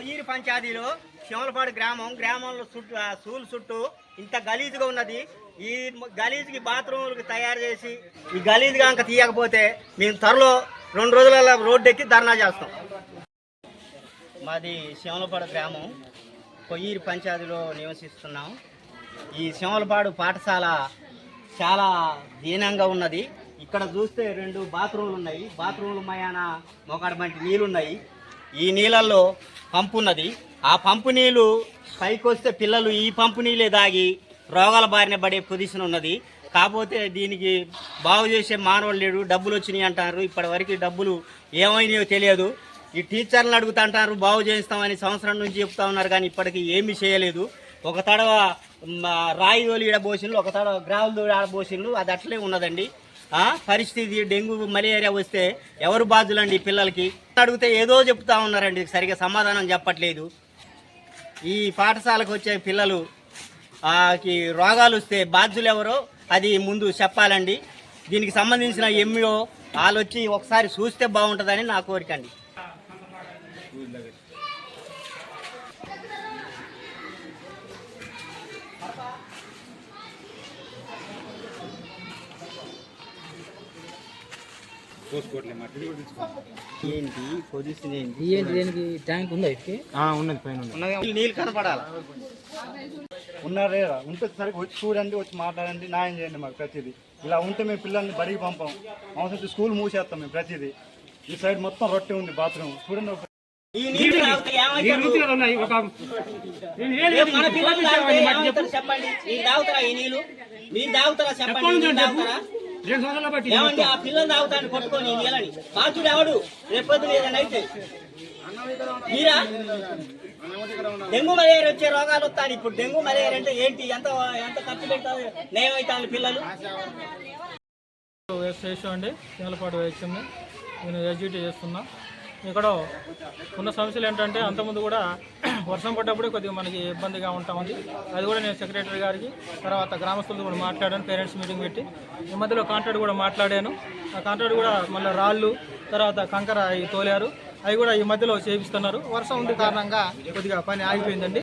కొయ్యూరు పంచాయతీలో శివలపాడు గ్రామంలో స్కూల్ చుట్టూ ఇంత గలీజ్గా ఉన్నది. ఈ గలీజ్కి బాత్రూములకు తయారు చేసి ఈ గలీజ్గా అంక తీయకపోతే మేము త్వరలో 2 రోజులలో రోడ్డు ఎక్కి ధర్నా చేస్తాం. మాది శివలపాడు గ్రామం, కొయ్యూరు పంచాయతీలో నివసిస్తున్నాం. ఈ శివలపాడు పాఠశాల చాలా దీనంగా ఉన్నది. ఇక్కడ చూస్తే 2 బాత్రూములు ఉన్నాయి. బాత్రూములు మయాన మొక్కడి మంటి నీళ్ళు ఉన్నాయి. ఈ నీళ్ళల్లో పంపు ఉన్నది. ఆ పంపు నీళ్ళు పైకి వస్తే పిల్లలు ఈ పంపు నీళ్ళే తాగి రోగాల బారిన పడే పొజిషన్ ఉన్నది. కాకపోతే దీనికి బాగు చేసే మానవులు లేడు. డబ్బులు వచ్చినాయి అంటారు. ఇప్పటి వరకు డబ్బులు ఏమైనాయో తెలియదు. ఈ టీచర్లను అడుగుతుంటారు బాగు చేయిస్తామని, సంవత్సరం నుంచి చెప్తా ఉన్నారు, కానీ ఇప్పటికీ ఏమీ చేయలేదు. ఒక తడవ రాయి తోలి ఈడబోసిన్లు, ఒక తడవ గ్రావులు తోలి ఆడబోసిన్లు, అది అట్లే ఉన్నదండి. పరిస్థితి డెంగ్యూ మలేరియా వస్తే ఎవరు బాధ్యులండి? పిల్లలకి అడిగితే ఏదో చెప్తా ఉన్నారండి, సరిగా సమాధానం చెప్పట్లేదు. ఈ పాఠశాలకు వచ్చే పిల్లలు రోగాలు వస్తే బాధ్యులు ఎవరో అది ముందు చెప్పాలండి. దీనికి సంబంధించిన ఎంఈఓ వాళ్ళు వచ్చి ఒకసారి చూస్తే బాగుంటుందని నా కోరిక అండి. ఏంటి పొజిషన్ ఏంటి? దేనికి ట్యాంక్ ఉందా? ఉన్నది, పైన నీళ్ళు కనపడాలా? ఉన్నారే ఉంటుంది. సరిగ్గా వచ్చి చూడండి, వచ్చి మాట్లాడండి, న్యాయం చేయండి మాకు ప్రతిదీ. ఇలా ఉంటే మేము పిల్లల్ని బడికి పంపాం. అవసరం స్కూల్ మూసేస్తాం మేము ప్రతిదీ. ఈ సైడ్ మొత్తం రొట్టె ఉంది బాత్రూమ్ చూడండి. చెప్పండి, మీరు తాగుతారా ఈ నీళ్ళు? మీరు తాగుతారా చెప్పండి. ఏమండి ఆ పిల్లలు తాగుతాను కొట్టుకొని నీళ్ళని బాధ్యుడు ఎవడు? రేపొద్దు లేదని అయితే మీరా? డెంగ్యూ మలేరియా వచ్చే రోగాలు వస్తాయి. ఇప్పుడు డెంగ్యూ మలేరియా అంటే ఏంటి? ఎంత ఎంత ఖర్చు పెడతారు? నయమవుతాను పిల్లలు. అండి శివలపాడు వేసింది. నేను ఎగ్జిక్యూట్ చేస్తున్నా. ఇక్కడ ఉన్న సమస్యలు ఏంటంటే, అంతకుముందు కూడా వర్షం పడ్డప్పుడే కొద్దిగా మనకి ఇబ్బందిగా ఉంటుంది. అది కూడా నేను సెక్రటరీ గారికి, తర్వాత గ్రామస్తులతో కూడా మాట్లాడాను. పేరెంట్స్ మీటింగ్ పెట్టి ఈ మధ్యలో కాంట్రాక్ట్ కూడా మాట్లాడాను. ఆ కాంట్రాక్ట్ కూడా మళ్ళీ రాళ్ళు, తర్వాత కంకర అవి తోలారు. అవి కూడా ఈ మధ్యలో చేపిస్తున్నారు. వర్షం ఉంది కారణంగా కొద్దిగా పని ఆగిపోయిందండి.